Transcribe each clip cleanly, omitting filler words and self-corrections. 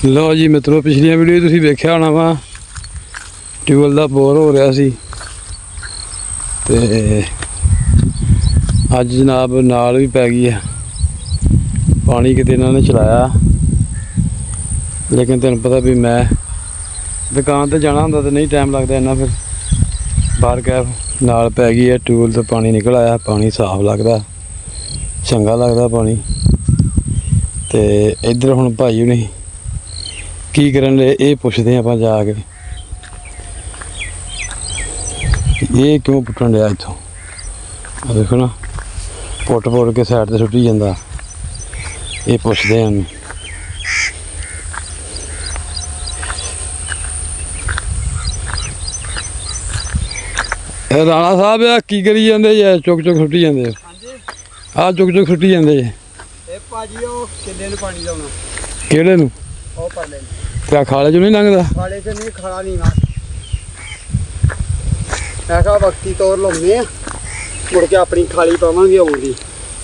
लो जी मित्रों, पिछलियां वीडियो तुसीं वेख्या होना वा ट्यूबवैल दा बोर हो रहा सी ते अज जनाब नाल भी पै गई है। पानी किते इन्होंने चलाया, लेकिन तेन पता भी मैं दुकान ते जाना होंदा तो नहीं टाइम लगता इन्ना, फिर बाहर कैब नाल पै गई है। ट्यूबवैल तो पानी निकल आया, पानी साफ लगता, चंगा लगता पानी। तो इधर हुण भाई हुणी की करन लगे ये पुछदे आपां जाके, ये क्यों पुट्टन लिया इत्थों। देखो ना, पुट के साइड ते सुट्टी जांदा, ये पुछदे हैं। राणा साहब आ की करी जांदे जे, चुक चुक सुट्टी जांदे आ, चुक चुक सुट्टी जांदे जे। भाजी ਉਹ ਕਿੱਲੇ ਨੂੰ ਪਾਣੀ ਲਾਉਣਾ। ਕਿਹੜੇ ਨੂੰ? ਉਹ ਪਰਲੇ ਨੂੰ। ਤੇ ਖਾਲੇ ਚੋਂ ਨਹੀਂ ਲੰਘਦਾ? ਖਾਲੇ ਚ ਨਹੀਂ, ਖਾਲਾ ਨਹੀਂ ਨਾ। ਮੈਂ ਕਿਹਾ ਵਕਤੀ ਤੌਰ ਲਾਉਂਦੇ ਆ, ਮੁੜ ਕੇ ਆਪਣੀ ਖਾਲੀ ਪਾਵਾਂਗੇ ਆਉਂਦੀ।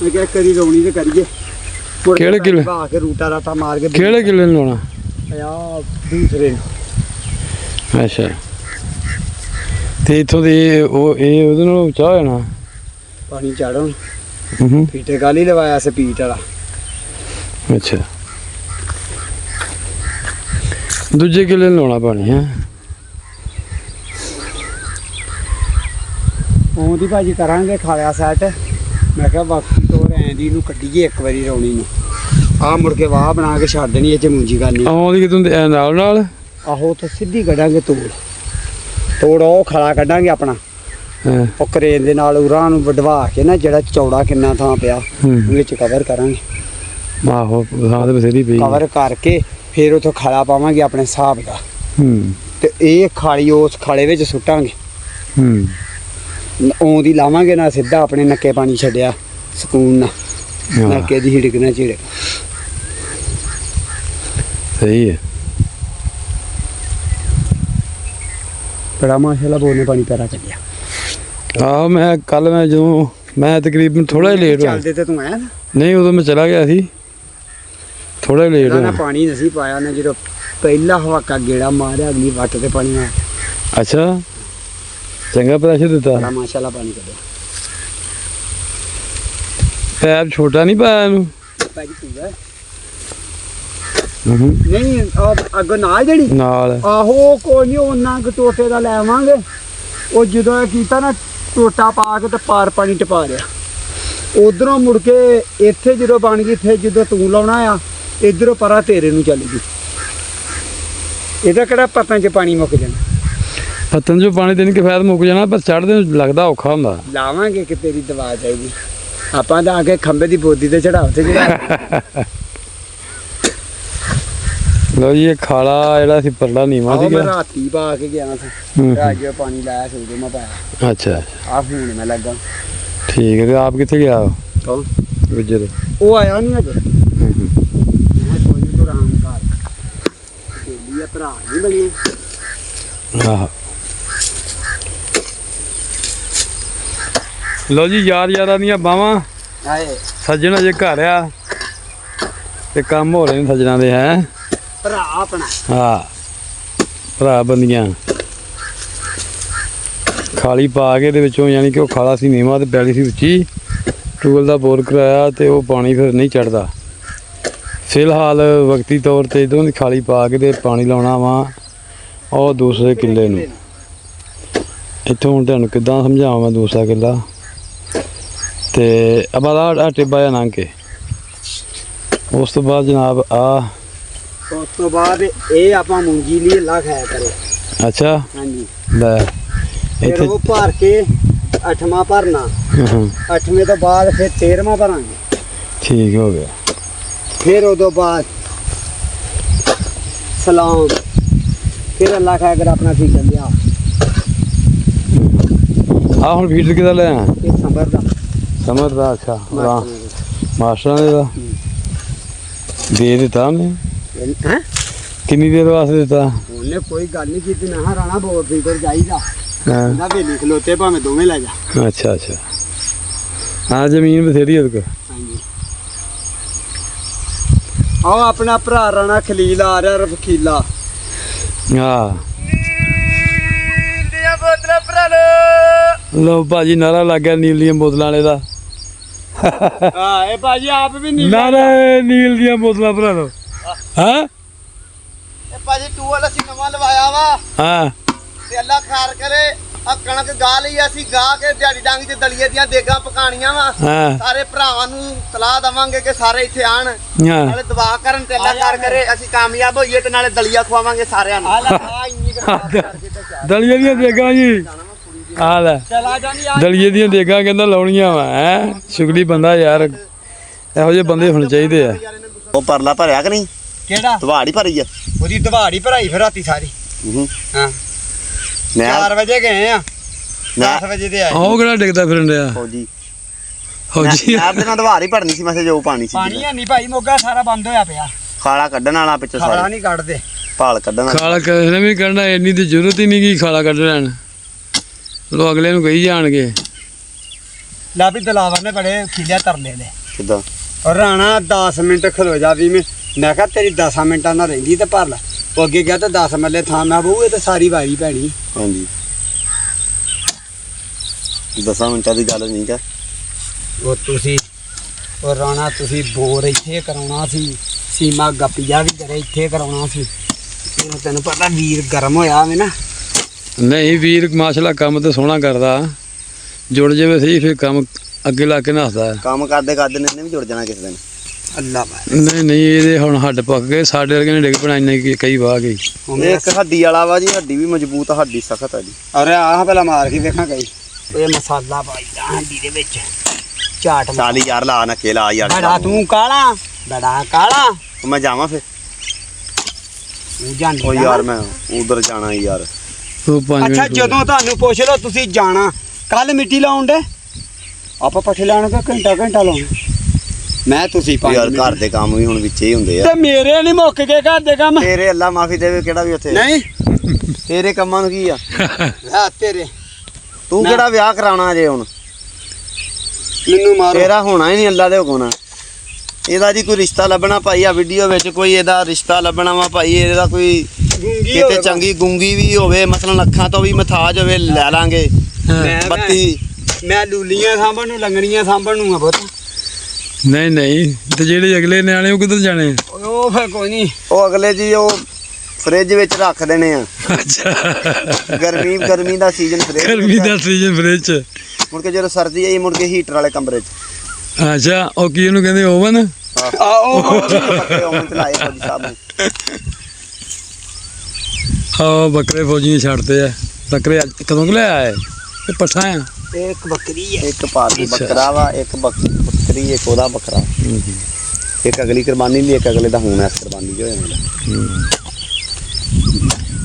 ਮੈਂ ਕਿਹਾ ਕਰੀ ਲਾਉਣੀ ਤੇ ਕਰੀਏ। ਕਿਹੜੇ ਕਿੱਲੇ? ਆ ਕੇ ਰੂਟਾ ਰਾਟਾ ਮਾਰ ਕੇ। ਕਿਹੜੇ ਕਿੱਲੇ ਨੂੰ ਲਾਉਣਾ? ਆ ਦੂਸਰੇ ਨੂੰ। ਅੱਛਾ, ਤੇ ਇੱਥੋਂ ਦੇ ਉਹ ਇਹ ਉਹਦੇ ਨਾਲ ਉੱਚਾ ਹੋ ਜਾਣਾ ਪਾਣੀ ਚਾੜਨ। ਹੂੰ, ਪੀਟੇ ਗਾਲ ਹੀ ਲਵਾਇਆ ਸਪੀਟ ਵਾਲਾ। ਅੱਛਾ, ਦੂਜੇ ਕਿੱਲੇ ਨੂੰ ਲਾਉਣਾ ਪਾਣੀ ਹੈ। ਆਉਂਦੀ ਭਾਜੀ ਕਰਾਂਗੇ ਖਾਲਿਆ ਸੈਟ। ਮੈਂ ਕਿਹਾ ਵਕਤੀ ਤੌਰ ਐਂ ਦੀ ਨੂੰ ਕੱਢੀਏ ਇੱਕ ਵਾਰੀ ਰੌਣੀ ਨੂੰ। ਆ ਮੁੜ ਕੇ ਵਾਹ ਬਣਾ ਕੇ ਛੱਡ ਦੇਣੀ, ਇਹ ਚ ਮੂੰਜੀ ਕਰਨੀ। ਆਉਂਦੀ ਕਿਤੋਂ ਦੇ ਨਾਲ ਨਾਲ? ਆਹੋ ਉੱਥੋਂ ਸਿੱਧੀ ਕੱਢਾਂਗੇ ਤੋੜ ਉਹ ਖਲਾ ਕੱਢਾਂਗੇ ਆਪਣਾ। ਹਾਂ, ਉਹ ਕਰੇਨ ਦੇ ਨਾਲ ਉਰਾਂ ਨੂੰ ਵਡਵਾ ਕੇ ਨਾ, ਜਿਹੜਾ ਚੌੜਾ ਕਿੰਨਾ ਥਾਂ ਪਿਆ ਵਿੱਚ ਕਵਰ ਕਰਾਂਗੇ। ਆਹੋ ਥਾਂ ਤੇ ਬਥੇਰੀ ਪਈ। ਕਵਰ ਕਰਕੇ ਫਿਰ ਉੱਥੋਂ ਖਾਲਾ ਪਾਵਾਂਗੇ ਆਪਣੇ ਹਿਸਾਬ ਦਾ। ਤੇ ਇਹ ਖਾਲੀ ਉਸ ਖਾਲੇ ਵਿੱਚ ਸੁੱਟਾਂਗੇ। ਆਉਂਦੀ ਲਾਵਾਂਗੇ ਨਾ ਸਿੱਧਾ ਆਪਣੇ ਨੱਕੇ ਪਾਣੀ ਛੱਡਿਆ ਸਕੂਨ ਨਾਲ, ਨੱਕੇ ਦੀ ਹਿੜਕ ਨਾ ਝਿੜਕ। ਸਹੀ ਹੈ। ਬੜਾ ਮਾਸ਼ਾਅੱਲਾ ਬੋਲਨੇ ਪਾਣੀ ਪੈਰਾ ਕੱਢਿਆ। ਆਹੋ ਮੈਂ ਕੱਲ ਮੈਂ ਜਦੋਂ ਮੈਂ ਤਕਰੀਬਨ ਥੋੜਾ ਜਿਹਾ ਲੇਟ ਹੋਇਆ। ਚੱਲਦੇ ਤੇ ਤੂੰ ਆਇਆ ਨਹੀਂ, ਉਦੋਂ ਮੈਂ ਚਲਾ ਗਿਆ ਸੀ, ਥੋੜਾ ਜਿਹਾ ਲੇਟ ਨਾ ਹੋਇਆ। ਪਾਣੀ ਨਹੀਂ ਪਾਇਆ ਨਾ, ਜਦੋਂ ਪਹਿਲਾ ਹਵਾਕਾ ਗੇੜਾ ਮਾਰਿਆ ਅਗਲੀ ਵੱਟ ਤੇ ਪਾਣੀ ਆ। ਅੱਛਾ, ਚੰਗਾ ਪ੍ਰੈਸ਼ਰ ਦਿੱਤਾ। ਬੜਾ ਮਾਸ਼ਾਅੱਲਾ ਪਾਣੀ ਕੱਢਿਆ। ਪੈਪ ਛੋਟਾ ਨਹੀਂ ਪਾਇਆ ਇਹਨੂੰ? ਭਾਜੀ ਪੂਰਾ ਨਹੀਂ, ਅੱਗੋਂ ਨਾਲ ਜਿਹੜੀ ਨਾਲ। ਆਹੋ ਕੋਈ ਨਹੀਂ, ਉਹਨਾਂ ਕੁ ਟੋਟੇ ਦਾ ਲੈ ਆਵਾਂਗੇ। ਉਹ ਜਦੋਂ ਇਹ ਕੀਤਾ ਨਾ ਟੋਟਾ ਪਾ ਕੇ ਤੇ ਪਾਰ ਪਾਣੀ ਟਪਾ ਰਿਹਾ। ਉਧਰੋਂ ਮੁੜ ਕੇ ਇੱਥੇ ਜਦੋਂ ਬਣ ਗਈ, ਇੱਥੇ ਜਦੋਂ ਤੂੰ ਲਾਉਣਾ ਆ, ਇੱਧਰੋਂ ਪਰਾਂ ਤੇਰੇ ਨੂੰ ਚੱਲ ਗਈ। ਇਹਦਾ ਕਿਹੜਾ ਪਤਾਂ 'ਚ ਪਾਣੀ ਮੁੱਕ ਜਾਣਾ। ਪਤਨ ਚੋਂ ਪਾਣੀ ਦੇਣ ਕੇ ਫਾਇਦਾ ਮੁੱਕ ਜਾਣਾ, ਪਰ ਚੜ੍ਹਦੇ ਨੂੰ ਲੱਗਦਾ ਔਖਾ ਹੁੰਦਾ। ਲਾਵਾਂਗੇ ਕਿ ਤੇਰੀ ਦਵਾ ਚਾਹੀਦੀ। ਆਪਾਂ ਤਾਂ ਆ ਕੇ ਖੰਭੇ ਦੀ ਬੋਦੀ ਤੇ ਚੜਾਓ ਤੇ ਜਿਹੜਾ। ਲੋ ਜੀ, ਇਹ ਖਾਲਾ ਜਿਹੜਾ ਸੀ ਪਰਲਾ ਨੀਵਾਂ ਮੈਂ ਸੀਗਾ। ਰਾਤੀ ਪਾ ਕੇ ਗਿਆ ਸੀ, ਅੱਜ ਪਾਣੀ ਲਾਇਆ ਸੀ ਉਦੋਂ ਮੈਂ ਪਾਇਆ। ਅੱਛਾ, ਆ ਹੁਣ ਮੈਂ ਲੱਗਾ। ਠੀਕ ਹੈ। ਤੇ ਆਪ ਕਿੱਥੇ ਗਿਆ? ਕੌਣ? ਗੁੱਜਰ। ਉਹ ਆਇਆ ਨਹੀਂ ਅਜੇ। ਮੈਂ ਕੋਈ ਨਹੀਂ, ਤੂੰ ਆਰਾਮ ਕਰ। ਬੇਲੀ ਆ, ਭਰਾ ਨਹੀਂ ਬਣੀ। ਆਹ ਲੋ ਜੀ, ਯਾਰਾਂ ਦੀਆਂ ਬਾਵਾਂ ਆਏ ਸੱਜਣ ਅਜੇ ਘਰ ਆ ਤੇ ਕੰਮ ਹੋ ਰਹੇ ਨੇ ਸੱਜਣਾ ਦੇ। ਹੈ ਭਰਾ ਆਪਣਾ। ਹਾਂ, ਭਰਾ ਬੰਦੀਆਂ ਖਾਲੀ ਪਾ ਕੇ ਦੇ ਵਿੱਚੋਂ, ਯਾਨੀ ਕਿ ਉਹ ਖਾਲਾ ਸੀ ਨੀਵਾਂ ਤੇ ਪੈਲੀ ਸੀ ਉੱਚੀ। ਟੂਬਲ ਦਾ ਬੋਰ ਕਰਾਇਆ ਤੇ ਉਹ ਪਾਣੀ ਫਿਰ ਨਹੀਂ ਚੜਦਾ। ਫਿਲਹਾਲ ਵਕਤੀ ਤੌਰ ਤੇ ਇਧਰੋਂ ਦੀ ਖਾਲੀ ਪਾ ਕੇ ਤੇ ਪਾਣੀ ਲਾਉਣਾ ਵਾ ਉਹ ਦੂਸਰੇ ਕਿੱਲੇ ਨੂੰ। ਇੱਥੋਂ ਹੁਣ ਤੁਹਾਨੂੰ ਕਿੱਦਾਂ ਸਮਝਾਵਾਂ ਮੈਂ ਦੂਸਰਾ ਕਿੱਲਾ। ਤੇ ਅਬਾਦ ਆ ਟਿੱਬਾ ਜਿਹਾ ਲੰਘ ਕੇ ਉਸ ਤੋਂ ਬਾਅਦ ਜਨਾਬ ਉਸ ਤੋਂ ਬਾਅਦ ਇਹ ਆਪਾਂ ਮੂੰਜੀ ਲਈ ਲਾ ਖਾਇਆ ਕਰੇ। ਅੱਛਾ, ਹਾਂਜੀ, ਲੈ ਫਿਰ ਇੱਥੇ ਉਹ ਭਰ ਕੇ 8ਵਾਂ ਭਰਨਾ। 8ਵੇਂ ਤੋਂ ਬਾਅਦ ਫਿਰ 13ਵਾਂ ਭਰਾਂਗੇ। ਠੀਕ ਹੋ ਗਿਆ। ਫਿਰ ਉਦੋਂ ਬਾਅਦ ਸਲਾਮ, ਫਿਰ ਅੱਲਾ ਖਾਇਆ ਕਰ ਆਪਣਾ ਕੀ ਕਹਿੰਦੇ ਆ। ਆ ਹੁਣ ਫੀਡਰ ਕਿਹਦਾ ਲੈ ਆ? ਇਹ ਸੰਭਰ ਦਾ। ਸਮਰ ਦਾ? ਅੱਛਾ, ਮਾਸਟਰਾਂ ਦੇ ਦਾ ਦੇ ਦਿੱਤਾ ਉਹਨੇ? ਹੈ ਕਿੰਨੀ ਦੇਰ ਵਾਸਤੇ ਦਿੱਤਾ? ਉਹਨੇ ਕੋਈ ਗੱਲ ਨਹੀਂ ਕੀਤੀ। ਨਾ ਰਾਣਾ ਬੋਲ ਫੀਡਰ ਜਾਈਦਾ ਹਾਂ, ਨਾ ਵੇਲੀ ਖਲੋਤੇ ਭਾਵੇਂ ਦੋਵੇਂ ਲੈ ਜਾ। ਅੱਛਾ ਅੱਛਾ। ਹਾਂ, ਜ਼ਮੀਨ ਬਥੇਰੀ ਉਹਦੇ ਕੋਲ। ਹਾਂਜੀ, ਆਓ ਆਪਣਾ ਭਰਾ ਰਾਣਾ ਖਲੀਲ ਆ ਰਿਹਾ ਰਫਕੀਲਾ ਹਾਂ ਨੀਲੀਆਂ ਬੋਤਲਾਂ ਭਰਾ ਲੋ ਭਾਜੀ ਨਾਰਾ ਲੱਗ ਗਿਆ ਨੀਲ ਦੀਆਂ ਬੋਤਲਾਂ ਵਾਲੇ ਦਾ ਹਾਂ ਇਹ ਭਾਜੀ ਆਪ ਵੀ ਨੀਲਾ ਨਾਰਾ ਨੀਲ ਦੀਆਂ ਬੋਤਲਾਂ ਭਰਾ ਲੋ ਹਾਂ ਇਹ ਭਾਜੀ ਟੂਅਲ ਅਸੀਂ ਨਵਾਂ ਲਵਾਇਆ ਵਾ ਹਾਂ ਤੇ ਅੱਲਾ ਖੈਰ ਕਰੇ ਆ ਕਣਕ ਗਾ ਲਈ ਅਸੀਂ ਗਾ ਕੇ ਦਿਹਾੜੀ ਡੰਗ ਚ ਦਲੀਏ ਦੀਆਂ ਦੇਗਾਂ ਪਕਾਣੀਆਂ ਵਾ ਹਾਂ ਸਾਰੇ ਭਰਾਵਾਂ ਨੂੰ ਸਲਾਹ ਦਵਾਂਗੇ ਕਿ ਸਾਰੇ ਇੱਥੇ ਆਣ ਹਾਂ ਨਾਲੇ ਦੁਆ ਕਰਨ ਤੇ ਅੱਲਾ ਖੈਰ ਕਰੇ ਅਸੀਂ ਕਾਮਯਾਬ ਹੋਈਏ ਤੇ ਨਾਲੇ ਦਲੀਆ ਖਵਾਵਾਂਗੇ ਸਾਰਿਆਂ ਨੂੰ ਆ ਲੈ ਆ ਇੰਨੀ ਕੁ ਬਾਤ ਕਰਕੇ ਤੇ ਚੱਲ। ਦਲੀਏ ਦੀਆਂ ਦੇਗਾਂ ਜੀ ਆ ਲੈ ਚਲਾ ਜਾਨੀ ਆ ਦਲੀਏ ਦੀਆਂ ਦੇਗਾਂ ਕਹਿੰਦਾ ਲਾਉਣੀਆਂ ਵਾ ਹੈ ਸ਼ੁਗਲੀ ਬੰਦਾ ਯਾਰ ਇਹੋ ਜਿਹੇ ਬੰਦੇ ਹੋਣੇ ਚਾਹੀਦੇ ਆ ਉਹ ਪਰਲਾ ਭਰਿਆ ਕਿ ਨਹੀਂ ਕਿਹੜਾ ਦਵਾੜੀ ਭਰੀ ਆ ਉਹਦੀ ਦਵਾੜੀ ਭਰਾਈ ਫਿਰ ਰਾਤੀ ਸਾਰੀ ਹਾਂ ਮੈਂ 4 ਵਜੇ ਗਏ ਆ ਮੈਂ 10 ਵਜੇ ਦੇ ਆਏ ਆਹ ਕਿਹੜਾ ਡਿੱਗਦਾ ਫਿਰਨ ਡਿਆ ਫੌਜੀ ਫੌਜੀ ਮੈਂ ਦੇ ਨਾਲ ਦਵਾੜੀ ਭਰਨੀ ਸੀ ਮੈਂ ਜੋ ਪਾਣੀ ਸੀ ਪਾਣੀ ਹੈ ਨਹੀਂ ਭਾਈ ਮੋਗਾ ਸਾਰਾ ਬੰਦ ਹੋਇਆ ਪਿਆ ਖਾਲਾ ਕੱਢਣ ਵਾਲਾ ਪਿੱਛੇ ਖਾਲਾ ਸਾਰੇ ਨਹੀਂ ਕੱਢਦੇ ਭਾਲ ਕੱਢਣ ਵਾਲਾ ਖਾਲਾ ਕਿਸੇ ਨੇ ਵੀ ਕਰਨਾ ਇੰਨੀ ਦੀ ਜ਼ਰੂਰਤ ਹੀ ਨਹੀਂ ਕੀ ਖਾਲਾ ਕੱਢ ਲੈਣ ਲੋ ਅਗਲੇ ਨੂੰ ਕਹੀ ਜਾਣਗੇ ਲਾ ਵੀ ਦਲਾਵਰ ਨੇ ਬੜੇ ਖੀਲਿਆ ਤਰਲੇ ਨੇ ਕਿੱਦਾਂ ਔਰ ਰਾਣਾ 10 ਮਿੰਟ ਖਲੋ ਜਾ ਵੀ ਮੈਂ ਕਿਹਾ ਤੇਰੀ 10 ਮਿੰਟਾਂ ਨਾਲ ਰਹਿੰਦੀ ਤੇ ਭਰ ਲੈ ਉਹ ਅੱਗੇ ਗਿਆ ਤਾਂ 10 ਮੱਲੇ ਥਾਂ ਮੈਂ ਬਹੂ ਇਹ ਤਾਂ ਸਾਰੀ ਵਾਰੀ ਪੈਣੀ ਹਾਂਜੀ 10 ਮਿੰਟਾਂ ਦੀ ਗੱਲ ਨਹੀਂ ਕਾ ਉਹ ਤੁਸੀਂ ਉਹ ਰਾਣਾ ਤੁਸੀਂ ਬੋਰ ਇੱਥੇ ਕਰਾਉਣਾ ਸੀ ਸੀਮਾ ਗੱਪੀਆ ਵੀ ਕਰੇ ਇੱਥੇ ਕਰਾਉਣਾ ਸੀ ਤੇ ਤੈਨੂੰ ਪਤਾ ਵੀਰ ਗਰਮ ਹੋਇਆ ਵੇ ਨਾ ਨਹੀਂ ਵੀਰ ਮਾਸ਼ਾਅੱਲਾ ਕੰਮ ਤੇ ਸੋਹਣਾ ਕਰਦਾ ਜੁੜ ਜਾਵੇ ਸਹੀ ਫਿਰ ਕੰਮ ਅੱਗੇ ਲਾ ਕੇ ਨੱਸਦਾ ਕੰਮ ਕਰਦੇ ਕਰਦੇ ਨੇ ਇਹਨੇ ਵੀ ਜੁੜ ਜਾਣਾ ਕਿਸੇ ਦਿਨ ਅੱਲਾ ਨਹੀਂ ਨਹੀਂ ਇਹਦੇ ਹੁਣ ਹੱਡ ਪੱਕ ਗਏ ਸਾਡੇ ਵਰਗੇ ਨੇ ਡਿੱਗ ਪੈਣਾ ਇੰਨੇ ਕਈ ਵਾਹ ਗਈ ਇਹ ਇੱਕ ਹੱਡੀ ਵਾਲਾ ਵਾ ਜੀ ਹੱਡੀ ਵੀ ਮਜ਼ਬੂਤ ਆ ਹੱਡੀ ਸਖਤ ਆ ਜੀ ਅਰੇ ਆਹ ਪਹਿਲਾਂ ਮਾਰ ਕੇ ਵੇਖਾਂ ਕਈ ਇਹ ਮਸਾਲਾ ਪਾਈਦਾ ਹੰਡੀ ਦੇ ਵਿੱਚ ਝਾਟ ਮਾਰ। 40 ਯਾਰ ਲਾ ਨਕੇ ਲਾ ਯਾਰ ਬੜਾ ਤੂੰ ਕਾਲਾ ਬੜਾ ਕਾਲਾ ਮੈਂ ਜਾਵਾਂ ਫਿਰ ਤੂੰ ਜਾਂਦੀ ਉਹ ਨਾ। ਯਾਰ ਮੈਂ ਉਧਰ ਜਾਣਾ ਯਾਰ ਉਹ 5 ਅੱਛਾ ਮਿੰਟ ਜਦੋਂ ਤੁਹਾਨੂੰ ਪੁੱਛ ਲਓ ਤੁਸੀਂ ਜਾਣਾ ਕੱਲ ਮਿੱਟੀ ਲਾਉਣ ਦੇ ਆਪਾਂ ਪੱਠੇ ਲਾਉਣ ਦਾ ਘੰਟਾ ਲਾਉਣਾ ਮੈਂ ਤੁਸੀਂ ਪੰਜ ਯਾਰ ਮਿੰਟ। ਘਰ ਦੇ ਕੰਮ ਵੀ ਹੁਣ ਵਿੱਚੇ ਹੀ ਹੁੰਦੇ ਆ ਤੇ ਮੇਰੇ ਨਹੀਂ ਮੁੱਕ ਗਏ ਘਰ ਦੇ ਕੰਮ ਤੇਰੇ ਅੱਲਾ ਮਾਫੀ ਦੇਵੇ ਕਿਹੜਾ ਵੀ ਉੱਥੇ ਨਹੀਂ ਤੇਰੇ ਕੰਮਾਂ ਨੂੰ ਕੀ ਆ ਆ ਤੇਰੇ ਤੂੰ ਕਿਹੜਾ ਵਿਆਹ ਕਰਾਉਣਾ ਜੇ ਹੁਣ ਮੈਨੂੰ ਮਾਰੋ ਤੇਰਾ ਹੋਣਾ ਹੀ ਨਹੀਂ ਅੱਲਾ ਦੇ ਹੁਕਮ ਨਾਲ ਇਹਦਾ ਜੀ ਕੋਈ ਰਿਸ਼ਤਾ ਲੱਭਣਾ ਭਾਈ ਆ ਵੀਡੀਓ ਵਿੱਚ ਕੋਈ ਇਹਦਾ ਰਿਸ਼ਤਾ ਲੱਭਣਾ ਵਾ ਭਾਈ ਇਹਦਾ ਕੋਈ ਗੁੰਗੀ ਕਿਤੇ ਹੋਵੇ ਚੰਗੀ ਗੁੰਗੀ ਵੀ ਹੋਵੇ ਮਸਲਨ ਅੱਖਾਂ ਤੋਂ ਵੀ ਮਥਾਜ ਹੋਵੇ ਲੈ ਲਾਂਗੇ ਮੈਂ- ਬੱਤੀ ਮੈਂ ਲੂਲੀਆਂ ਸਾਂਭਣ ਨੂੰ ਲੰਗੜੀਆਂ ਸਾਂਭਣ ਨੂੰ ਆ ਪੁੱਤ ਨਹੀਂ ਨਹੀਂ ਤੇ ਜਿਹੜੇ ਅਗਲੇ ਨਿਆਣੇ ਉਹ ਕਿੱਧਰ ਜਾਣੇ ਉਹ ਫਿਰ ਕੋਈ ਨਹੀਂ ਉਹ ਅਗਲੇ ਜੀ ਉਹ ਫ੍ਰਿਜ ਵਿੱਚ ਰੱਖ ਦੇਣੇ ਆ ਅੱਛਾ ਗਰਮੀ ਦਾ ਸੀਜ਼ਨ ਫ੍ਰਿਜ ਗਰਮੀ ਦਾ ਸੀਜ਼ਨ ਫ੍ਰਿਜ ਚ ਮੁੜ ਕੇ ਜਦੋਂ ਸਰਦੀ ਆਈ ਮੁੜ ਕੇ ਹੀਟਰ ਵਾਲੇ ਕਮਰੇ 'ਚ ਅੱਛਾ ਉਹ ਕੀ ਉਹਨੂੰ ਕਹਿੰਦੇ ਓਵਨ ਆ ਉਹ ਪੱਕੇ ਓਵਨ ਚ ਲਾਏ ਫੌਜੀ ਸਾਹਿਬ ਨੇ ਹਾਂ ਬੱਕਰੇ ਫੌਜੀ ਨੇ ਛੱਡਦੇ ਆ ਬੱਕਰੇ ਕਦੋਂ ਕੁ ਲਿਆ ਹੈ ਇਹ ਪੱਠਾ ਆ ਇੱਕ ਬੱਕਰੀ ਹੈ ਇੱਕ ਪਾਲਤੂ ਬੱਕਰਾ ਵਾ ਇੱਕ ਬੱਕਰੀ ਇੱਕ ਉਹਦਾ ਬੱਕਰਾ ਇੱਕ ਅਗਲੀ ਕੁਰਬਾਨੀ ਲਈ ਇੱਕ ਅਗਲੇ ਦਾ ਹੁਣ ਇਸ ਕੁਰਬਾਨੀ ਜੋ ਹੋਇਆ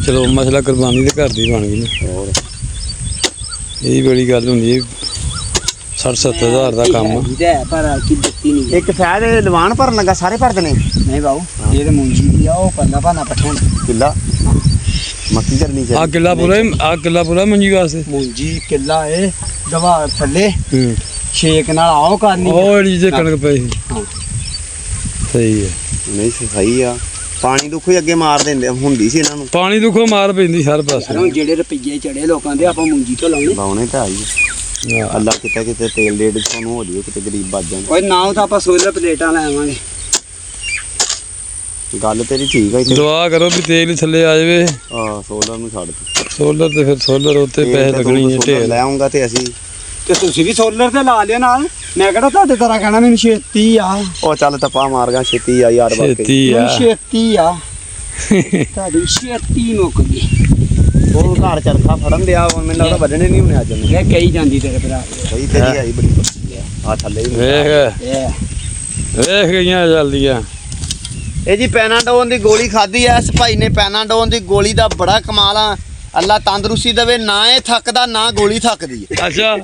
ਚਲੋ ਮਸਲਾ ਕੁਰਬਾਨੀ ਦੇ ਘਰ ਦੀ ਬਣ ਗਈ ਨਾ ਹੋਰ ਇਹ ਬੜੀ ਗੱਲ ਹੁੰਦੀ ਹੈ 60-70 ਹਜ਼ਾਰ ਦਾ ਕੰਮ ਹੈ ਪਰ ਕੀ ਦਿੱਤੀ ਨਹੀਂ ਇੱਕ ਸ਼ਾਇਦ ਲਵਾਨ ਭਰਨ ਲੱਗਾ ਸਾਰੇ ਭਰਦੇ ਨੇ ਨਹੀਂ ਬਾਊ ਇਹ ਤੇ ਮੁੰਜੀ ਦੀ ਆ ਉਹ ਪੱਲਾ ਭਾਨਾ ਪੱਠਿਆਂ ਦੀ ਕਿੱਲਾ ਮੱਕੀ ਕਰਨੀ ਆ ਚਾਹੀਦੀ ਕਿੱਲਾ ਪੂਰਾ ਮੰਜੀ ਵਾਸਤੇ ਮੁੰਜੀ ਕਿੱਲਾ ਇਹ ਦਵਾ ਥੱਲੇ ਹੂੰ ਛੇਕ ਨਾਲ ਆਓ ਕਰਨੀ ਉਹ ਜਿਹੜੀ ਜੇ ਕਣਕ ਪਈ ਸੀ। ਹਾਂ। ਸਹੀ ਹੈ ਨਹੀਂ ਸਹੀ ਆ ਪਾਣੀ ਦੁੱਖੋ ਹੀ ਅੱਗੇ ਮਾਰ ਦਿੰਦੇ ਹੁੰਦੀ ਸੀ ਇਹਨਾਂ ਨੂੰ ਪਾਣੀ ਦੁੱਖੋਂ ਮਾਰ ਪੈਂਦੀ ਹਰ ਪਾਸੇ ਹੁਣ ਜਿਹੜੇ ਰੁਪਈਏ ਚੜੇ ਲੋਕਾਂ ਦੇ ਆਪਾਂ ਮੁੰਜੀ ਤੋਂ ਲਾਉਣੇ ਲਾਉਣੇ ਤਾਂ ਆਈ ਅੱਲਾ ਕਿਤੇ ਕਿਤੇ ਤੇਲ ਡੇਢ ਤੁਹਾਨੂੰ ਹੋ ਜਾਵੇ ਕਿਤੇ ਗਰੀਬ ਬਚ ਜਾਣ ਓਏ ਨਾ ਤਾਂ ਆਪਾਂ ਸੋਲਰ ਪਲੇਟਾਂ ਲੈ ਆਵਾਂਗੇ ਗੱਲ ਤੇਰੀ ਠੀਕ ਆ ਇੱਥੇ ਦੁਆ ਕਰੋ ਵੀ ਤੇਲ ਹੀ ਥੱਲੇ ਆ ਜਾਵੇ ਸੋਲਰ ਨੂੰ ਛੱਡ ਤੂੰ ਸੋਲਰ ਤੇ ਫਿਰ ਸੋਲਰ ਉੱਤੇ ਪੈਸੇ ਲੱਗਣੀ ਹੈ ਢੇਰ ਲੈ ਆਉਂਗਾ ਤੇ ਅਸੀਂ ਤੇ ਤੁਸੀਂ ਵੀ ਸੋਲਰ ਤੇ ਲਾ ਲਿਓ ਨਾਲ ਮੈਂ ਕਿਹੜਾ ਤੁਹਾਡੇ ਤਰ੍ਹਾਂ ਕਹਿਣਾ ਮੈਨੂੰ ਛੇਤੀ ਆ ਉਹ ਚੱਲ ਟੱਪਾ ਮਾਰ ਗਾ ਛੇਤੀ ਆ ਯਾਰ ਬਾਕੀ ਛੇਤੀ ਆ ਮੈਨੂੰ ਛੇਤੀ ਆ ਤੁਹਾਡੀ ਛੇਤੀ ਮੁੱਕ ਗਈ ਉਹ ਘਰ ਚਰਖਾ ਫੜਨ ਦਿਆ ਹੁਣ ਮੈਨੂੰ ਲੱਗਦਾ ਵੱਢਣੇ ਨਹੀਂ ਹੋਣੇ ਅੱਜ ਨੂੰ ਇਹ ਕਹੀ ਜਾਂਦੀ ਤੇਰੇ ਭਰਾ ਸਹੀ ਤੇਰੀ ਆਈ ਬੜੀ ਆ ਥੱਲੇ ਹੀ ਵੇਖ ਇਹ ਵੇਖ ਗਈਆਂ ਜਲਦੀਆਂ ਇਹ ਜੀ ਪੈਨਾਡੋਨ ਦੀ ਗੋਲੀ ਖਾਧੀ ਐ ਇਸ ਭਾਈ ਨੇ ਪੈਨਾਡੋਨ ਦੀ ਗੋਲੀ ਦਾ ਬੜਾ ਕਮਾਲ ਆ ਅੱਲਾ ਤੰਦਰੁਸਤੀ ਦੇਵੇ ਨਾ ਇਹ ਥੱਕਦਾ ਨਾ ਗੋਲੀ ਥੱਕਦੀ ਐ ਅੱਛਾ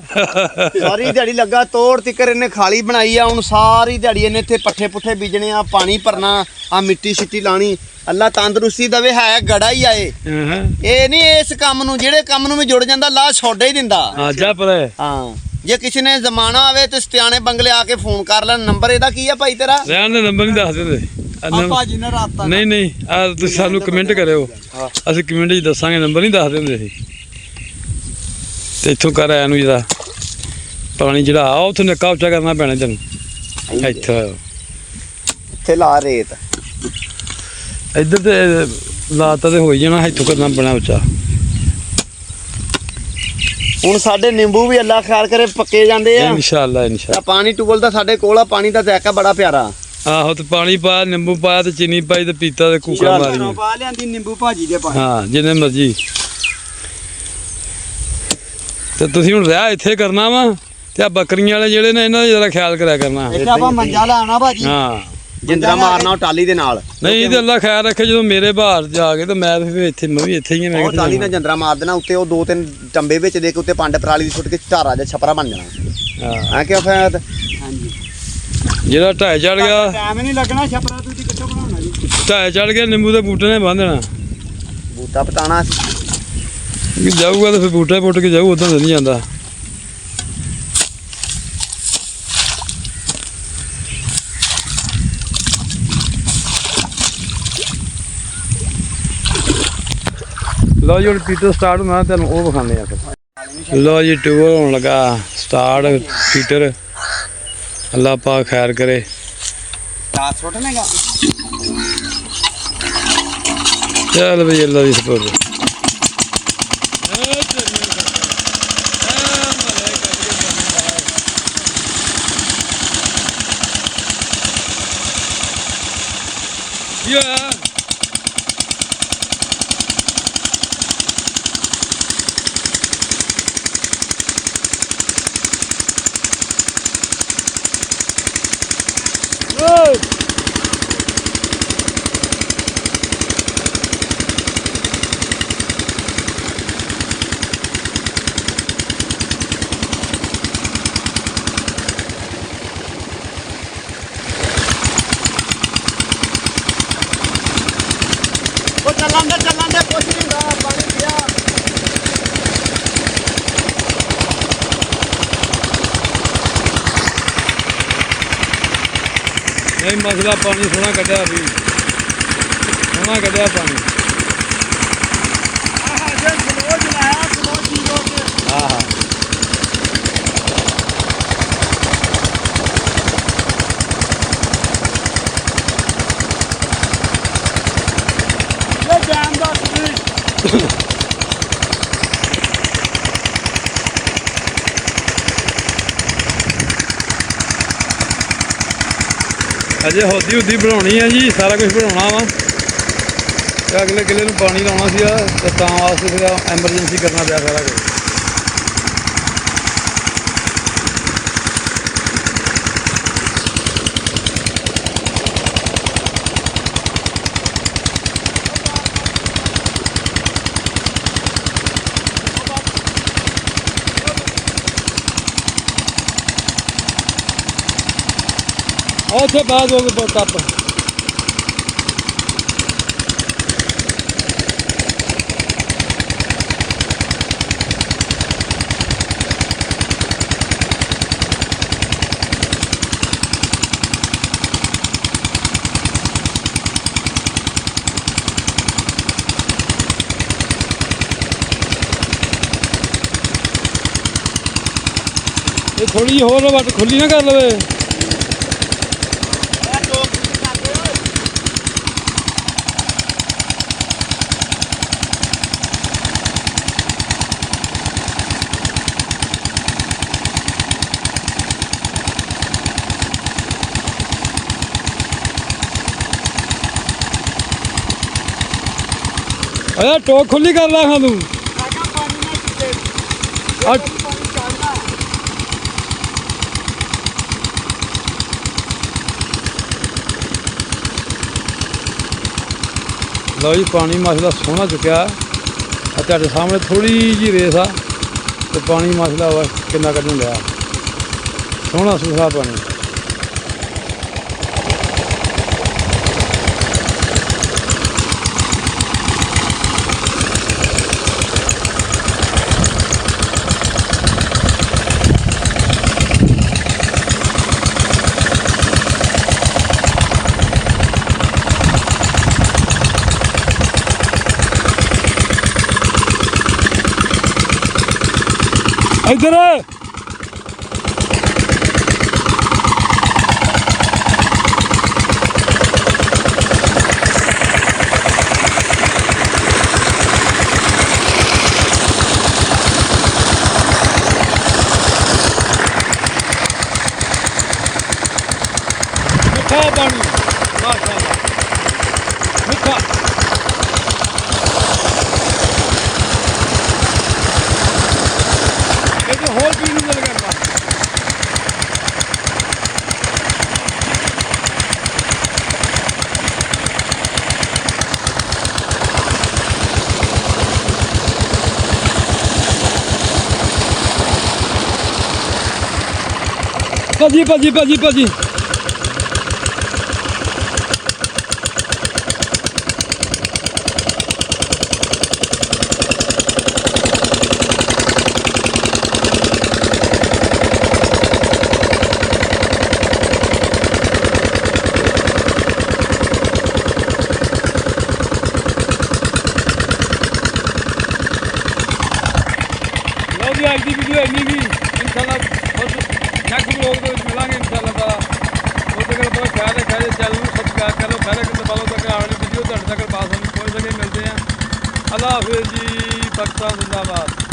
ਸਾਰੀ ਦਿਹਾੜੀ ਲੱਗਾ ਤੋੜ ਤਿੱਕਰ ਇਹਨੇ ਖਾਲੀ ਬਣਾਈ ਆ ਹੁਣ ਸਾਰੀ ਦਿਹਾੜੀ ਇਹਨੇ ਇੱਥੇ ਪੱਠੇ ਪੁੱਠੇ ਬੀਜਣੇ ਆ ਪਾਣੀ ਭਰਨਾ ਆ ਮਿੱਟੀ ਛਿੱਟੀ ਲਾਣੀ ਅੱਲਾ ਤੰਦਰੁਸਤੀ ਦੇਵੇ ਹੈ ਗੜਾ ਹੀ ਆਏ ਹਾਂ ਇਹ ਨਹੀਂ ਇਸ ਕੰਮ ਨੂੰ ਜਿਹੜੇ ਕੰਮ ਨੂੰ ਵੀ ਜੁੜ ਜਾਂਦਾ ਲਾ ਛੋੜੇ ਹੀ ਦਿੰਦਾ ਆਜਾ ਪਰੇ ਹਾਂ ਜੇ ਕਿਸੇ ਨੇ ਜ਼ਮਾਨਾ ਆਵੇ ਤੇ ਸਤਿਆਣੇ ਬੰਗਲੇ ਆ ਕੇ ਫੋਨ ਕਰ ਲੈਣ ਨੰਬਰ ਇਹਦਾ ਕੀ ਆ ਭਾਈ ਤੇਰਾ ਰਹਿਣ ਦੇ ਨੰਬਰ ਨਹੀਂ ਦੱਸ ਦਿੰਦੇ ਭਾਜੀ ਨੇ ਰਾਤਾ ਨਹੀਂ ਆ ਤੁਸੀਂ ਸਾਨੂੰ ਕਮੈਂਟ ਕਰਿਓ ਅਸੀਂ ਕਮੈਂਟ 'ਚ ਦੱਸਾਂਗੇ ਨੰਬਰ ਨਹੀਂ ਦੱਸਦੇ ਹੁੰਦੇ ਅਸੀਂ ਤੇ ਇੱਥੋਂ ਕਰ ਆਇਆ ਨੂੰ ਜਿਹੜਾ ਪਾਣੀ ਜਿਹੜਾ ਆ ਉੱਥੋਂ ਨੱਕਾ ਉੱਚਾ ਕਰਨਾ ਪੈਣਾ ਤੈਨੂੰ ਇੱਥੇ ਲਾ ਰੇਤ ਇੱਧਰ ਤੇ ਲਾਤਾ ਤੇ ਹੋ ਹੀ ਜਾਣਾ ਇੱਥੋਂ ਕਰਨਾ ਪੈਣਾ ਉੱਚਾ ਹੁਣ ਸਾਡੇ ਨਿੰਬੂ ਵੀ ਅੱਲਾ ਖਿਆਲ ਕਰੇ ਪੱਕੇ ਜਾਂਦੇ ਆ ਇਨਸ਼ਾਅੱਲਾ ਤਾਂ ਪਾਣੀ ਟੂਬਲ ਦਾ ਸਾਡੇ ਕੋਲ ਆ ਪਾਣੀ ਦਾ ਜ਼ਾਇਕਾ ਬੜਾ ਪਿਆਰਾ ਆਹੋ ਤੇ ਪਾਣੀ ਪਾਇਆ ਨਿੰਬੂ ਪਾਇਆ ਤੇ ਚੀਨੀ ਪਾਈ ਤੇ ਪੀਤਾ ਤੇ ਕੂਕਾ ਮਾਰੀ ਪਾ ਲਿਆਂਦੀ ਨਿੰਬੂ ਭਾਜੀ ਦੇ ਪਾਣੀ ਹਾਂ ਜਿੰਨੇ ਮਰਜੀ ਤੇ ਤੁਸੀਂ ਹੁਣ ਰਿਹਾ ਇੱਥੇ ਕਰਨਾ ਵਾ ਤੇ ਆ ਬੱਕਰੀਆਂ ਵਾਲੇ ਜਿਹੜੇ ਨੇ ਇਹਨਾਂ ਦਾ ਜਰਾ ਖਿਆਲ ਕਰਿਆ ਕਰਨਾ ਇੱਥੇ ਆਪਾਂ ਮੰਜਾ ਲਾਣਾ ਭਾਜੀ ਹਾਂ ਜਿੰਦਰਾ ਮਾਰਨਾ ਉਹ ਟਾਲੀ ਦੇ ਨਾਲ ਨਹੀਂ ਤੇ ਅੱਲਾ ਖੈਰ ਰੱਖੇ ਜਦੋਂ ਮੇਰੇ ਬਾਹਰ ਜਾ ਕੇ ਤੇ ਮੈਂ ਫਿਰ ਇੱਥੇ ਮੈਂ ਵੀ ਇੱਥੇ ਹੀ ਆ ਮੈਂ ਉਹ ਟਾਲੀ ਨਾਲ ਜੰਦਰਾ ਮਾਰ ਦੇਣਾ ਉੱਤੇ ਉਹ 2-3 ਟੰਬੇ ਵਿੱਚ ਦੇ ਕੇ ਉੱਤੇ ਪੰਡ ਪਰਾਲੀ ਦੀ ਸੁੱਟ ਕੇ ਧਾਰਾ ਜਿਹਾ ਛਪਰਾ ਬਣ ਜਾਣਾ ਹਾਂ ਐ ਕਿਉਂ ਫਾਇਦਾ ਹਾਂਜੀ ਜਿਹੜਾ ਢਾਈ ਚੜ ਗਿਆ ਟਾਈਮ ਨਹੀਂ ਲੱਗਣਾ ਛਪਰਾ ਤੁਸੀਂ ਕਿੱਥੋਂ ਬਣਾਉਣਾ ਜੀ ਢਾਈ ਚੜ ਗਿਆ ਨਿੰਬੂ ਦੇ ਬੂਟੇ ਨੇ ਬੰਨ ਦੇਣਾ ਬੂਟਾ ਪਟਾਣਾ ਜਾਊਗਾ ਤੇ ਫਿਰ ਬੂਟਾ ਪੁੱਟ ਕੇ ਜਾਊ ਉਦਾਂ ਨਹੀਂ ਜਾਂਦਾ ਲਓ ਜੀ ਹੁਣ ਪੀਟਰ ਸਟਾਰਟ ਹੋਣਾ ਤੁਹਾਨੂੰ ਉਹ ਵਿਖਾਉਂਦੇ ਆ ਫਿਰ ਲਓ ਜੀ ਟੂਰ ਹੋਣ ਲੱਗਾ ਸਟਾਰਟ ਪੀਟਰ ਅੱਲਾ ਪਾਕ ਖੈਰ ਕਰੇ ਰਾਤ ਸੁੱਟਣੇਗਾ ਚੱਲ ਬਈ ਅੱਲਾ ਦੀ ਸਪੋਰਟ Yeah. Good. ਉਹ ਚੱਲਣ ਦੇ ਕੁਛ ਨਹੀਂ ਹੁੰਦਾ ਪਾਣੀ ਪਿਆ ਨਹੀਂ ਮਸਲਾ ਪਾਣੀ ਸੋਹਣਾ ਕੱਢਿਆ ਵੀ ਸੋਹਣਾ ਕੱਢਿਆ ਪਾਣੀ ਆਹ ਜੇ ਸਲੋ ਚਲਾਇਆ ਸਲੋ ਚੀਜ਼ ਹੋ ਕੇ ਹਾਂ ਹਾਂ ਇਹ ਜਾਮ ਦਾ ਸਪੀਡ ਅਜੇ ਹੋਦੀ ਹੁਦੀ ਬਣਾਉਣੀ ਆ ਜੀ ਸਾਰਾ ਕੁਝ ਬਣਾਉਣਾ ਵਾ ਤੇ ਅਗਲੇ ਕਿਲੇ ਨੂੰ ਪਾਣੀ ਲਾਉਣਾ ਸੀਗਾ ਤੇ ਤਾਂ ਵਾਸਤੇ ਫਿਰ ਐਮਰਜੈਂਸੀ ਕਰਨਾ ਪਿਆ ਸਾਰਾ ਕੁਝ ਉੱਥੇ ਬਾਅਦ ਹੋ ਗਏ ਟੱਪ ਇਹ ਥੋੜੀ ਜਿਹੀ ਹੋਰ ਵੱਟ ਖੁੱਲੀ ਨਾ ਕਰ ਲਵੇ ਅਰੇ ਟੋਕ ਖੁੱਲੀ ਕਰ ਲਾ ਸਾਨੂੰ ਸਾਡਾ ਪਾਣੀ ਨਾ ਚੁੱਕੇ ਆ ਪਾਣੀ ਚੜਦਾ ਲਓ ਜੀ ਪਾਣੀ ਮਾਸ਼ਾਅੱਲਾ ਸੋਹਣਾ ਚੁੱਕਿਆ ਆ ਤੁਹਾਡੇ ਸਾਹਮਣੇ ਥੋੜੀ ਜਿਹੀ ਰੇਸ ਆ ਤੇ ਪਾਣੀ ਮਾਸ਼ਾਅੱਲਾ ਵਾ ਕਿੰਨਾ ਕੱਢਣ ਲਿਆ ਸੋਹਣਾ ਸੁਥਰਾ ਪਾਣੀ ਇੱਧਰ ਮਿੱਠਾ ਪਾਣੀ ਮਾਸ਼ਾਅੱਲਾ ਮਿੱਠਾ ਇਹ ਤਾਂ ਹੋਰ ਪੀਣ ਨੂੰ ਦਿਲ ਕਰਦਾ ਭਾਜੀ ਲਓ ਜੀ ਅੱਜ ਦੀ ਵੀਡੀਓ ਇੰਨੀ ਵੀ ਇਨਸ਼ਾਅੱਲਾ ਨੈਕਸਟ ਵਲੋਗ ਦੇ ਵਿੱਚ ਮਿਲਾਂਗੇ ਇਨਸ਼ਾਅੱਲਾ ਤਾਲਾ ਉਦੋਂ ਤੱਕ ਬਹੁਤ ਖਿਆਲ ਰੱਖਿਆ ਜੇ ਚੈਨਲ ਨੂੰ ਸਬਸਕ੍ਰਾਈਬ ਕਰ ਲਓ ਪਹਿਲੇ ਕਿਤੇ ਬਾਲੋਂ ਤੱਕ ਆਉਣ ਵਾਲੀ ਵੀਡੀਓ ਤੁਹਾਡੇ ਤੱਕ ਪਾਸ ਹੋਣੀ ਪਹੁੰਚ ਸਕੇ ਮਿਲਦੇ ਆ ਅੱਲਾ ਹਾਫਿਜ਼ ਜੀ ਪਾਕਿਸਤਾਨ ਜ਼ਿੰਦਾਬਾਦ